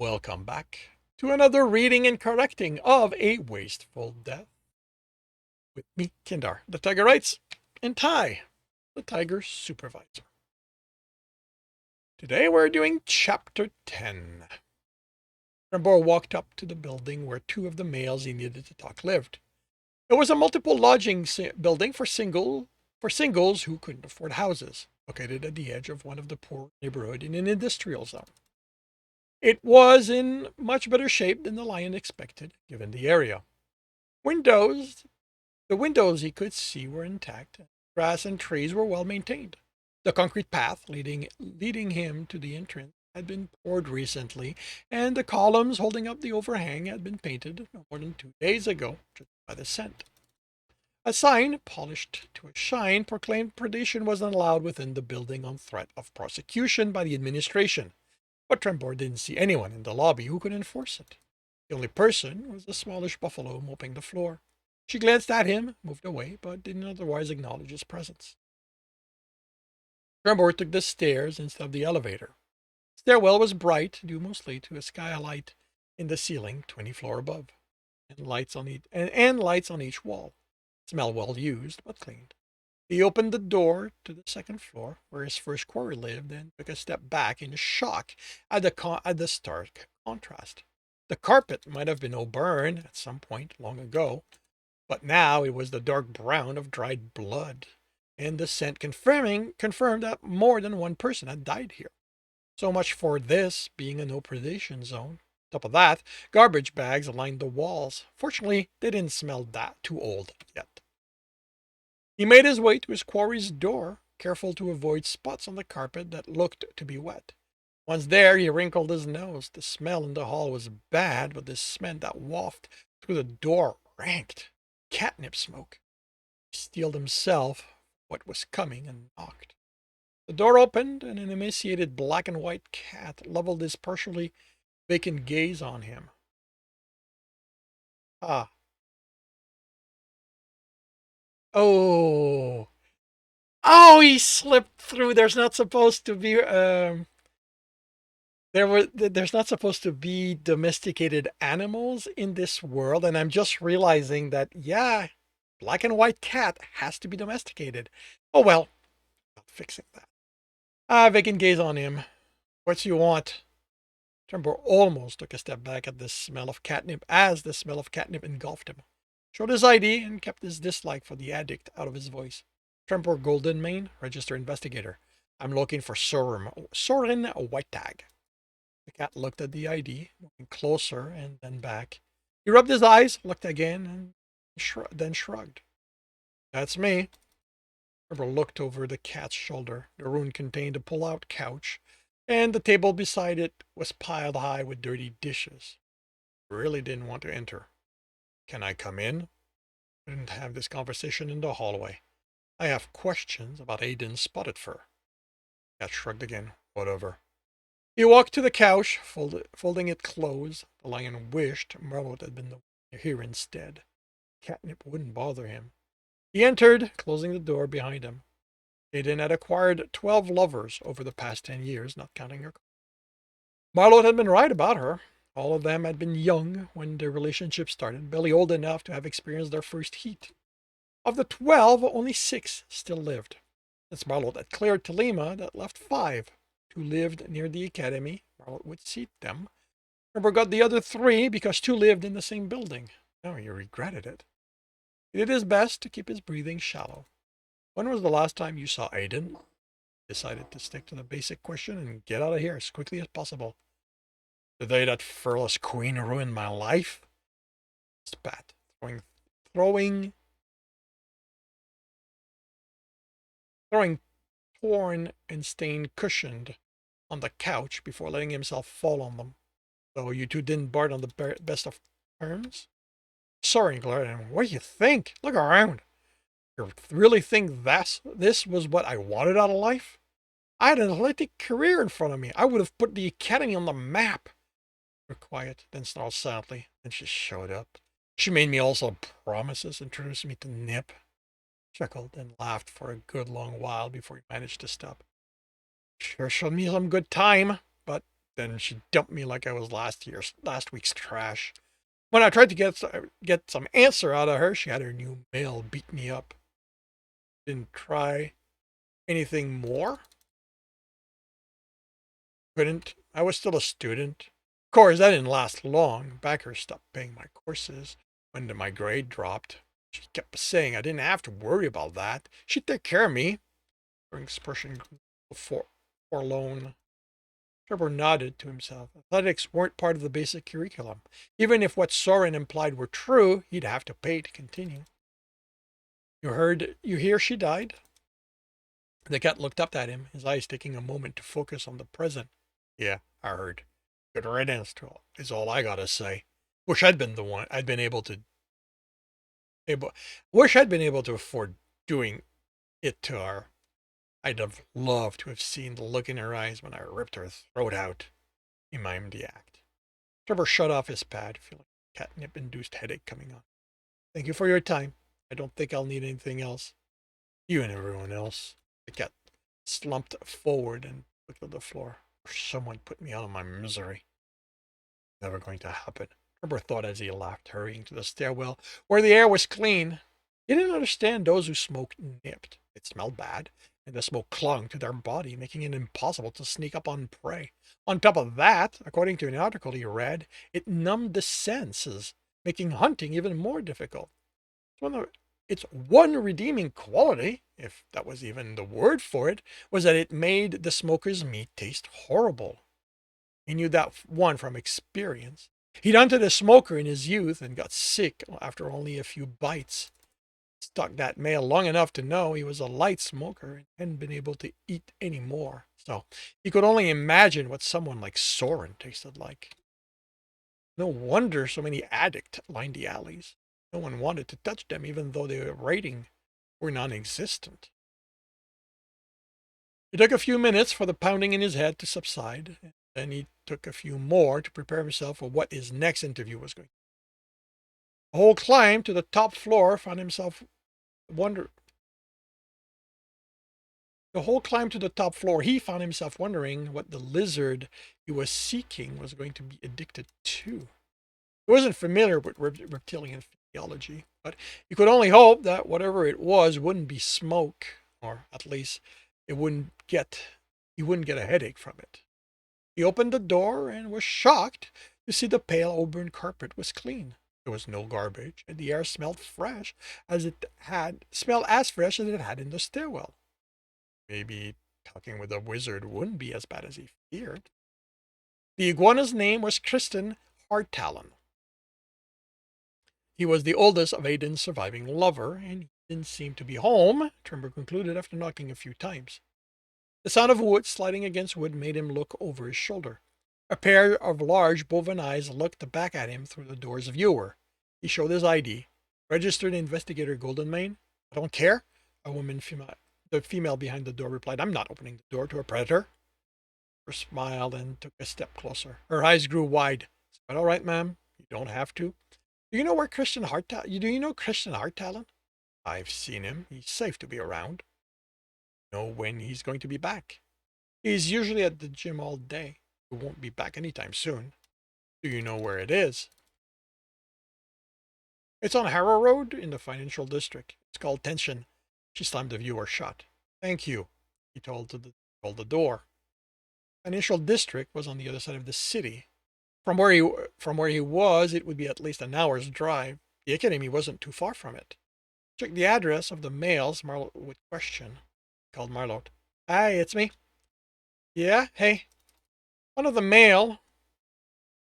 Welcome back to another reading and correcting of A Wasteful Death with me, Kindar, the Tiger Writes, and Ty, the Tiger Supervisor. Today we're doing Chapter 10. Trembor walked up to the building where two of the males he needed to talk lived. It was a multiple lodging building for singles who couldn't afford houses, located at the edge of one of the poor neighborhood in an industrial zone. It was in much better shape than the lion expected, given the area. Windows, the windows he could see were intact. Grass and trees were well maintained. The concrete path leading him to the entrance had been poured recently, and the columns holding up the overhang had been painted no more than 2 days ago, just by the scent. A sign, polished to a shine, proclaimed predation wasn't allowed within the building on threat of prosecution by the administration. But Trembor didn't see anyone in the lobby who could enforce it. The only person was a smallish buffalo mopping the floor. She glanced at him, moved away, but didn't otherwise acknowledge his presence. Trembor took the stairs instead of the elevator. The stairwell was bright, due mostly to a skylight in the ceiling 20 floors above, and lights on each wall. It smelled well used, but cleaned. He opened the door to the second floor, where his first quarry lived, and took a step back in shock at the stark contrast. The carpet might have been Auburn at some point long ago, but now it was the dark brown of dried blood, and the scent confirmed that more than one person had died here. So much for this being a no predation zone. Top of that, garbage bags lined the walls. Fortunately, they didn't smell that too old yet. He made his way to his quarry's door, careful to avoid spots on the carpet that looked to be wet. Once there, he wrinkled his nose. The smell in the hall was bad, but the scent that wafted through the door ranked. Catnip smoke. He steeled himself what was coming and knocked. The door opened, and an emaciated black and white cat leveled his partially vacant gaze on him. Ah. Oh. Oh, he slipped through. There's not supposed to be there's not supposed to be domesticated animals in this world, and I'm just realizing that yeah, black and white cat has to be domesticated. Oh well, not fixing that. Vacant gaze on him. What you want? Trembor almost took a step back at the smell of catnip as the smell of catnip engulfed him. Showed his ID and kept his dislike for the addict out of his voice. Trembor Golden Mane, register investigator. I'm looking for Soren Whitetag. The cat looked at the ID, moving closer and then back. He rubbed his eyes, looked again, and then shrugged. That's me. Trevor looked over the cat's shoulder. The room contained a pull-out couch, and the table beside it was piled high with dirty dishes. Really didn't want to enter. Can I come in? We didn't have this conversation in the hallway. I have questions about Aiden's spotted fur. Cat shrugged again. Whatever. He walked to the couch, folding it close. The lion wished Marlot had been here instead. Catnip wouldn't bother him. He entered, closing the door behind him. Aiden had acquired 12 lovers over the past 10 years, not counting her. Marlot had been right about her. All of them had been young when their relationship started, barely old enough to have experienced their first heat. Of the 12, only 6 still lived. Since Marlot had cleared Telema, that left 5. 2 lived near the academy. Marlot would seat them. Trevor got the other 3 because 2 lived in the same building. Now he regretted it. He did his best to keep his breathing shallow. When was the last time you saw Aiden? Decided to stick to the basic question and get out of here as quickly as possible. The day that furless queen ruined my life? Spat, throwing torn and stained cushioned on the couch before letting himself fall on them. So you two didn't part on the best of terms? Sorry, Glenn. What do you think? Look around. You really think this was what I wanted out of life? I had an athletic career in front of me. I would have put the academy on the map. We were quiet, then snarled sadly. Then she showed up. She made me also promises, introduced me to Nip. Chuckled and laughed for a good long while before he managed to stop. Sure showed me some good time, but Then she dumped me like I was last week's trash. When I tried to get some answer out of her, she had her new mail beat me up. Didn't try anything more. Couldn't. I was still a student. Of course, that didn't last long. Backer stopped paying my courses when my grade dropped. She kept saying I didn't have to worry about that. She'd take care of me. Her expression grew forlorn. Trevor nodded to himself. Athletics weren't part of the basic curriculum. Even if what Soren implied were true, he'd have to pay to continue. You hear she died? The cat looked up at him, his eyes taking a moment to focus on the present. Yeah, I heard. Good riddance is all I gotta say. Wish I'd been the one. Wish I'd been able to afford doing it to her. I'd have loved to have seen the look in her eyes when I ripped her throat out. He mimed the act. Trevor shut off his pad, feeling a catnip-induced headache coming on. Thank you for your time. I don't think I'll need anything else. You and everyone else. The cat slumped forward and looked at the floor. Someone put me out of my misery. Never going to happen. Trevor thought as he laughed, hurrying to the stairwell where the air was clean. He didn't understand those who smoked nipped. It smelled bad, and the smoke clung to their body, making it impossible to sneak up on prey. On top of that, according to an article he read, it numbed the senses, making hunting even more difficult. Its one redeeming quality, if that was even the word for it, was that it made the smoker's meat taste horrible. He knew that one from experience. He'd hunted a smoker in his youth and got sick after only a few bites. Stuck that male long enough to know he was a light smoker and hadn't been able to eat any more. So he could only imagine what someone like Soren tasted like. No wonder so many addicts lined the alleys. No one wanted to touch them, even though their rating were non-existent. It took a few minutes for the pounding in his head to subside. Then he took a few more to prepare himself for what his next interview was going to be. The whole climb to the top floor found himself wonder. The whole climb to the top floor, he found himself wondering what the lizard he was seeking was going to be addicted to. He wasn't familiar with reptilian physiology, but he could only hope that whatever it was wouldn't be smoke, or at least he wouldn't get a headache from it. He opened the door and was shocked to see the pale auburn carpet was clean. There was no garbage, and the air smelled fresh as it had in the stairwell. Maybe talking with a wizard wouldn't be as bad as he feared. The iguana's name was Kristen Hardtalon. He was the oldest of Aiden's surviving lover, and he didn't seem to be home, Trembor concluded after knocking a few times. The sound of wood sliding against wood made him look over his shoulder. A pair of large bovine eyes looked back at him through the door's viewer. He showed his ID. Registered Investigator Goldenmane. I don't care. The female behind the door replied, I'm not opening the door to a predator. Her smiled and took a step closer. Her eyes grew wide. Is that all right, ma'am? You don't have to. Do you know Christian Hardtalon? I've seen him. He's safe to be around. Know when he's going to be back. He's usually at the gym all day. He won't be back anytime soon. Do you know where it is? It's on Harrow Road in the financial district. It's called Tension. She slammed the viewer shut. Thank you, he told the door. Financial district was on the other side of the city. From where he was, it would be at least an hour's drive. The academy wasn't too far from it. Check the address of the males Marlot would question. Called Marlot. Hi, it's me. Yeah, hey. One of the male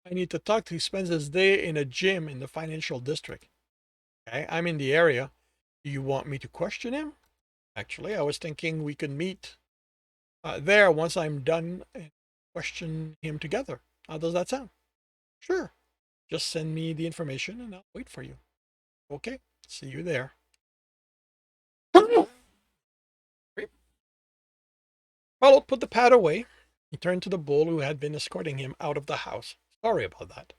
I need to talk to spends his day in a gym in the financial district. Okay, I'm in the area. Do you want me to question him? Actually, I was thinking we could meet there once I'm done and question him together. How does that sound? Sure. Just send me the information and I'll wait for you. Okay, see you there. Marlot put the pad away. He turned to the bull who had been escorting him out of the house. Sorry about that.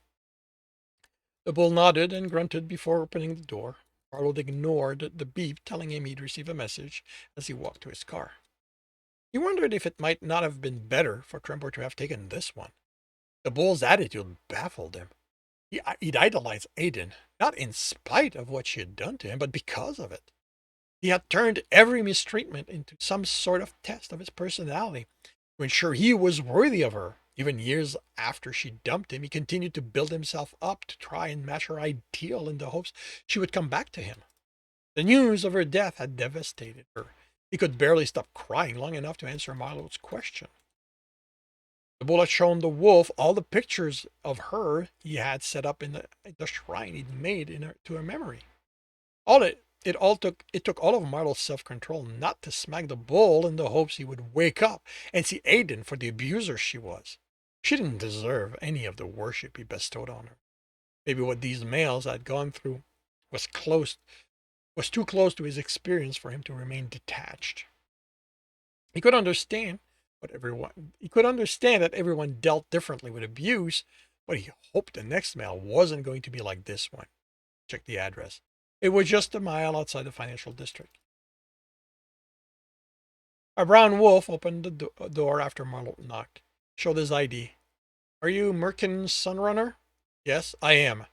The bull nodded and grunted before opening the door. Marlot ignored the beep telling him he'd receive a message as he walked to his car. He wondered if it might not have been better for Trembor to have taken this one. The bull's attitude baffled him. He'd idolized Aiden, not in spite of what she had done to him, but because of it. He had turned every mistreatment into some sort of test of his personality to ensure he was worthy of her. Even years after she dumped him, he continued to build himself up to try and match her ideal in the hopes she would come back to him. The news of her death had devastated her. He could barely stop crying long enough to answer Marlot's question. The bull had shown the wolf all the pictures of her he had set up in the shrine he'd made to her memory. It took all of Marlot's self-control not to smack the bull in the hopes he would wake up and see Aiden for the abuser she was. She didn't deserve any of the worship he bestowed on her. Maybe what these males had gone through was too close to his experience for him to remain detached. He could understand that everyone dealt differently with abuse, but he hoped the next male wasn't going to be like this one. Check the address. It was just a mile outside the financial district. A brown wolf opened the door after Marlot knocked. Showed his ID. Are you Merkin's Sunrunner? Yes, I am.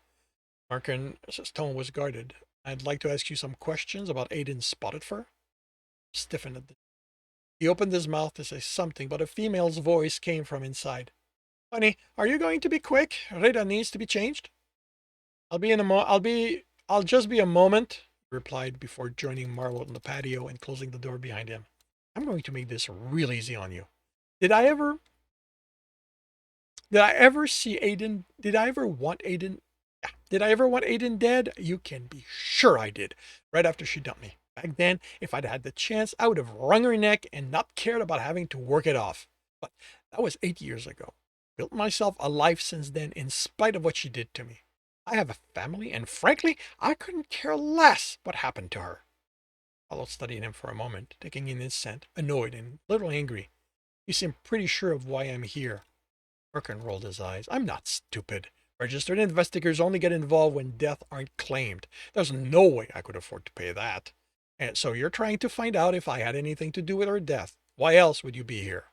Merkin's tone was guarded. I'd like to ask you some questions about Aiden's spotted fur. Stiffened at the He opened his mouth to say something, but a female's voice came from inside. Honey, are you going to be quick? Rita needs to be changed. I'll just be a moment, he replied before joining Marlot on the patio and closing the door behind him. I'm going to make this real easy on you. Did I ever see Aiden? Did I ever want Aiden? Yeah. Did I ever want Aiden dead? You can be sure I did. Right after she dumped me. Back then, if I'd had the chance, I would have wrung her neck and not cared about having to work it off. But that was 8 years ago. Built myself a life since then in spite of what she did to me. I have a family, and frankly, I couldn't care less what happened to her. Paulo studied him for a moment, taking in his scent, annoyed and a little angry. You seem pretty sure of why I'm here. Merkin rolled his eyes. I'm not stupid. Registered investigators only get involved when deaths aren't claimed. There's no way I could afford to pay that. And so you're trying to find out if I had anything to do with her death. Why else would you be here?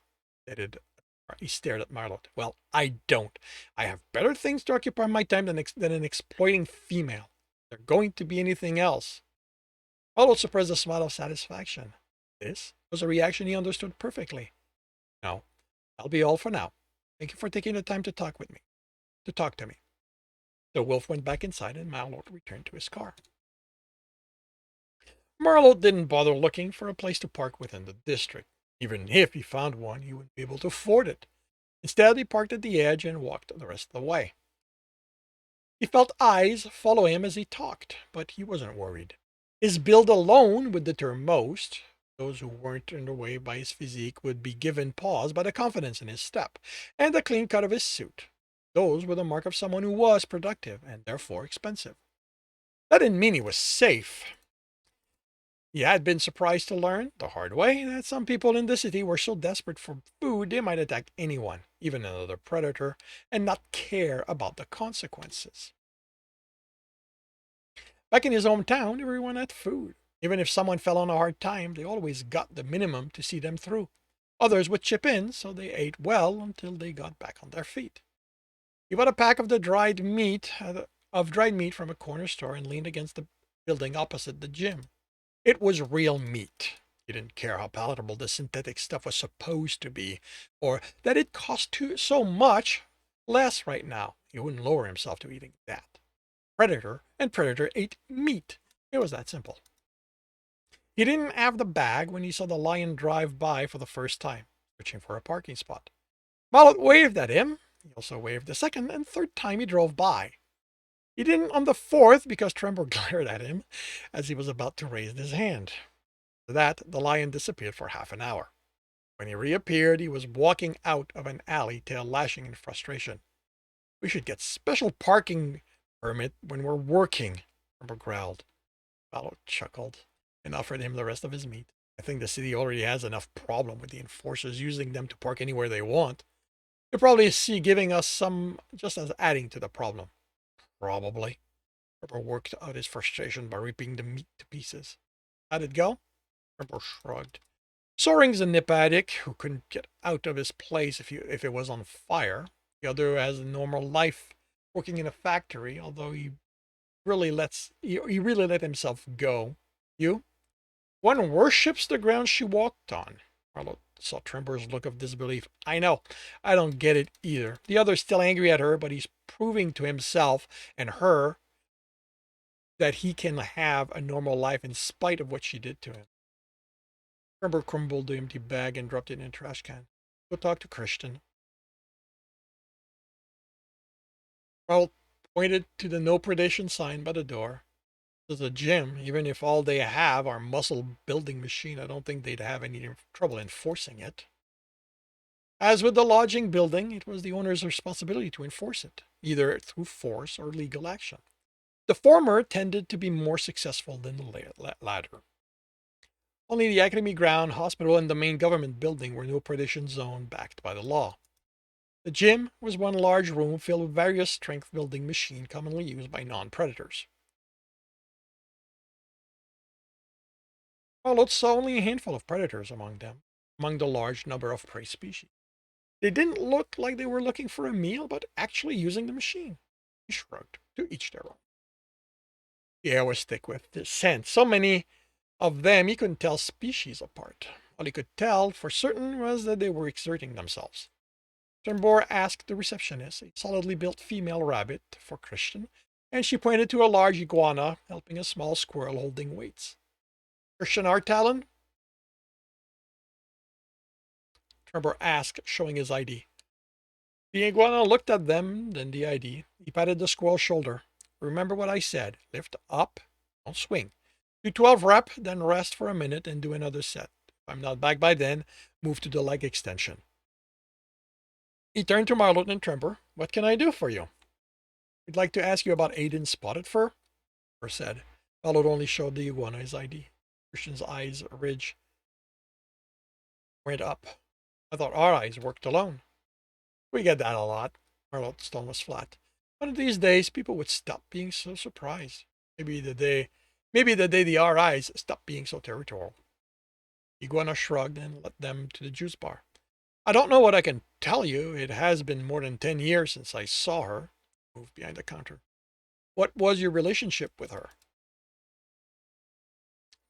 He stared at Marlot. Well, I don't. I have better things to occupy my time than an exploiting female. If there's going to be anything else. Marlot suppressed a smile of satisfaction. This was a reaction he understood perfectly. No, that'll be all for now. Thank you for taking the time to talk to me. The wolf went back inside and Marlot returned to his car. Marlot didn't bother looking for a place to park within the district. Even if he found one, he wouldn't be able to afford it. Instead, he parked at the edge and walked the rest of the way. He felt eyes follow him as he talked, but he wasn't worried. His build alone would deter most. Those who weren't turned away by his physique would be given pause by the confidence in his step and the clean cut of his suit. Those were the mark of someone who was productive and therefore expensive. That didn't mean he was safe. He had been surprised to learn, the hard way, that some people in the city were so desperate for food they might attack anyone, even another predator, and not care about the consequences. Back in his hometown, everyone had food. Even if someone fell on a hard time, they always got the minimum to see them through. Others would chip in, so they ate well until they got back on their feet. He bought a pack of dried meat from a corner store and leaned against the building opposite the gym. It was real meat. He didn't care how palatable the synthetic stuff was supposed to be, or that it cost so much less right now. He wouldn't lower himself to eating that. Predator and Predator ate meat. It was that simple. He didn't have the bag when he saw the lion drive by for the first time, searching for a parking spot. Marlot waved at him. He also waved the second and third time he drove by. He didn't on the fourth because Trembor glared at him as he was about to raise his hand. After that, the lion disappeared for half an hour. When he reappeared, he was walking out of an alley, tail lashing in frustration. We should get special parking permit when we're working, Trembor growled. Marlot chuckled and offered him the rest of his meat. I think the city already has enough problem with the enforcers using them to park anywhere they want. You'll probably see giving us some just as adding to the problem. Probably. Trembor worked out his frustration by ripping the meat to pieces. How'd it go? Trembor shrugged. Soaring's a nip addict who couldn't get out of his place if it was on fire. The other has a normal life working in a factory, although he really let himself go. You? One worships the ground she walked on. Marlot saw Trembor's look of disbelief. I know. I don't get it either. The other's still angry at her, but he's proving to himself and her that he can have a normal life in spite of what she did to him. Trembor crumbled the empty bag and dropped it in a trash can. Go talk to Christian. Marlot pointed to the no predation sign by the door. There's a gym. Even if all they have are muscle building machine, I don't think they'd have any trouble enforcing it. As with the lodging building, it was the owner's responsibility to enforce it, either through force or legal action. The former tended to be more successful than the latter. Only the Academy Ground, hospital, and the main government building were no predation zone backed by the law. The gym was one large room filled with various strength building machines commonly used by non-predators. Marlot saw only a handful of predators among them, among the large number of prey species. They didn't look like they were looking for a meal, but actually using the machine. He shrugged. To each their own. The air was thick with the scent. So many of them he couldn't tell species apart. All he could tell for certain was that they were exerting themselves. Trembor asked the receptionist, a solidly built female rabbit, for Christian, and she pointed to a large iguana helping a small squirrel holding weights. Christian Artalon? Trembor asked, showing his ID. The iguana looked at them, then the ID. He patted the squirrel's shoulder. Remember what I said. Lift up, don't swing. Do 12 rep, then rest for a minute and do another set. If I'm not back by then, move to the leg extension. He turned to Marlot and Trembor. What can I do for you? We'd like to ask you about Aiden's spotted fur, Trembor said. Marlot only showed the iguana his ID. Christian's eyes ridge went up. I thought our eyes worked alone. We get that a lot. Marlot's tone was flat. One of these days, people would stop being so surprised. Maybe the day the RIs stop being so territorial. Iguana shrugged and led them to the juice bar. I don't know what I can tell you. It has been more than 10 years since I saw her. Moved behind the counter. What was your relationship with her?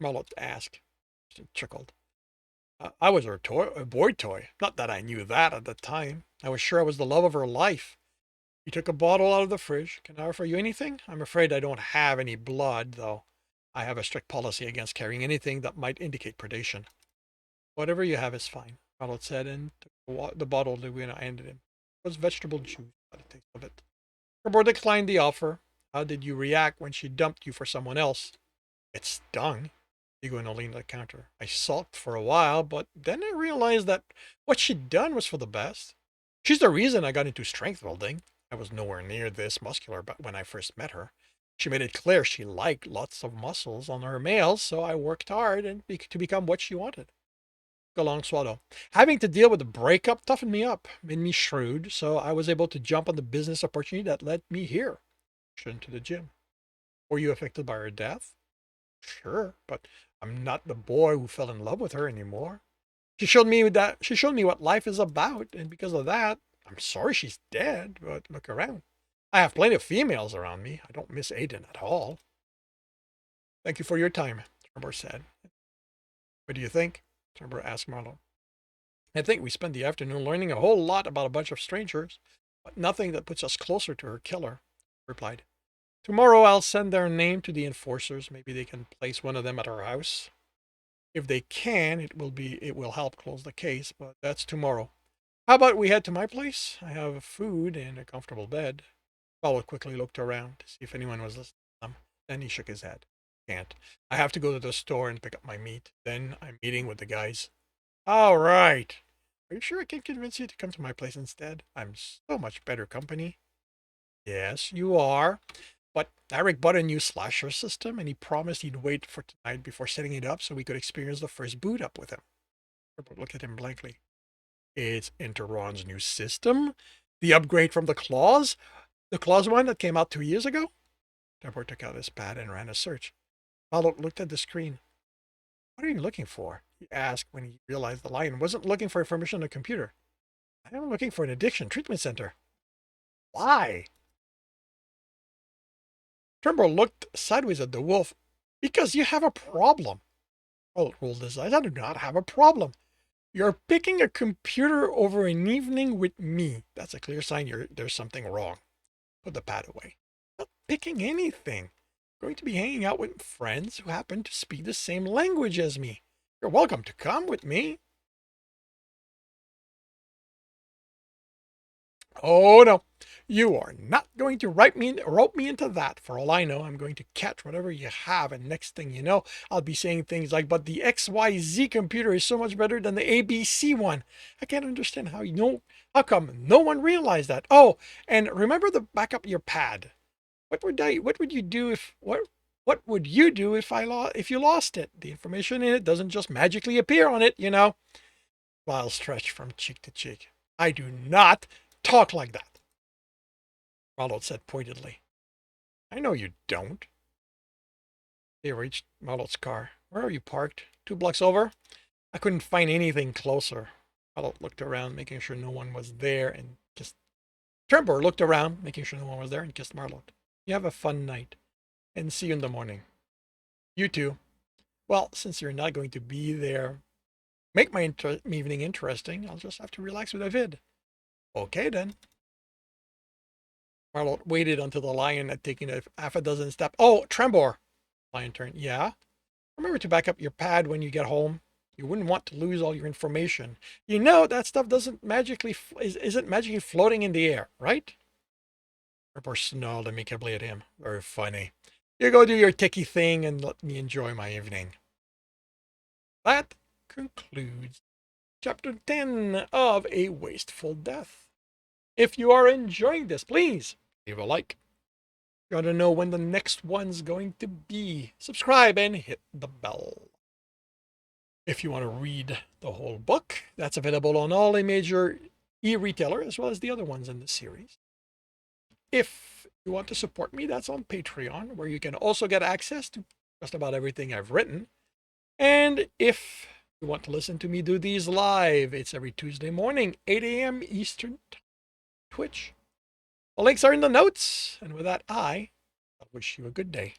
Marlot asked. She chuckled. I was her toy, a boy toy. Not that I knew that at the time. I was sure I was the love of her life. He took a bottle out of the fridge. Can I offer you anything? I'm afraid I don't have any blood, though. I have a strict policy against carrying anything that might indicate predation. Whatever you have is fine, Marlot said, and took the bottle Lewina handed him. It was vegetable juice, by the taste of it. Trembor declined the offer. How did you react when she dumped you for someone else? It stung. Iguana leaned on the counter. I sulked for a while, but then I realized that what she'd done was for the best. She's the reason I got into strength building. I was nowhere near this muscular but when I first met her. She made it clear she liked lots of muscles on her males, so I worked hard to become what she wanted. A long swallow. Having to deal with the breakup toughened me up, made me shrewd, so I was able to jump on the business opportunity that led me here. To the gym. Were you affected by her death? Sure, but I'm not the boy who fell in love with her anymore. She showed me what life is about, and because of that, I'm sorry she's dead, but look around. I have plenty of females around me. I don't miss Aiden at all. Thank you for your time, Trembor said. What do you think? Trembor asked Marlot. I think we spent the afternoon learning a whole lot about a bunch of strangers, but nothing that puts us closer to her killer, replied. Tomorrow I'll send their name to the enforcers. Maybe they can place one of them at our house. If they can, it will help close the case, but that's tomorrow. How about we head to my place? I have food and a comfortable bed. Paolo quickly looked around to see if anyone was listening to them. Then he shook his head. Can't. I have to go to the store and pick up my meat. Then I'm meeting with the guys. All right. Are you sure I can convince you to come to my place instead? I'm so much better company. Yes, you are. But Eric bought a new slasher system, and he promised he'd wait for tonight before setting it up so we could experience the first boot up with him. Herbert looked at him blankly. It's Enteron's new system? The upgrade from the Claws? The Claws one that came out 2 years ago? Herbert took out his pad and ran a search. Marlot looked at the screen. What are you looking for? He asked when he realized the lion wasn't looking for information on the computer. I am looking for an addiction treatment center. Why? Trembor looked sideways at the wolf. Because you have a problem. Marlot rolled his eyes. I do not have a problem. You're picking a computer over an evening with me. That's a clear sign there's something wrong. Put the pad away. Not picking anything. I'm going to be hanging out with friends who happen to speak the same language as me. You're welcome to come with me. Oh no, you are not going to rope me into that. For all I know, I'm going to catch whatever you have, and next thing you know, I'll be saying things like, but the XYZ computer is so much better than the ABC one. I can't understand how come no one realized that. Oh, and remember to back up your pad. What would you do what would you do if you lost it? The information in it doesn't just magically appear on it. Smile stretched from cheek to cheek. I do not talk like that, Marlot said pointedly. I know you don't. They reached Marlot's car. Where are you parked? 2 blocks over? I couldn't find anything closer. Marlot looked around, making sure no one was there, and kissed. Trembor looked around, making sure no one was there, and kissed Marlot. You have a fun night, and see you in the morning. You too. Well, since you're not going to be there, make my evening interesting. I'll just have to relax with a vid. Okay, then. Marlot waited until the lion had taken a half a dozen steps. Oh, Trembor! Lion turned. Yeah? Remember to back up your pad when you get home. You wouldn't want to lose all your information. You know that stuff isn't magically floating in the air, right? Trembor snarled amicably at him. Very funny. You go do your ticky thing and let me enjoy my evening. That concludes Chapter 10 of A Wasteful Death. If you are enjoying this, please leave a like. You want to know when the next one's going to be, subscribe and hit the bell. If you want to read the whole book, that's available on all a major e-retailer as well as the other ones in the series. If you want to support me, that's on Patreon, where you can also get access to just about everything I've written. And if you want to listen to me do these live, it's every Tuesday morning, 8 a.m. Eastern Time, Twitch. The links are in the notes. And with that, I wish you a good day.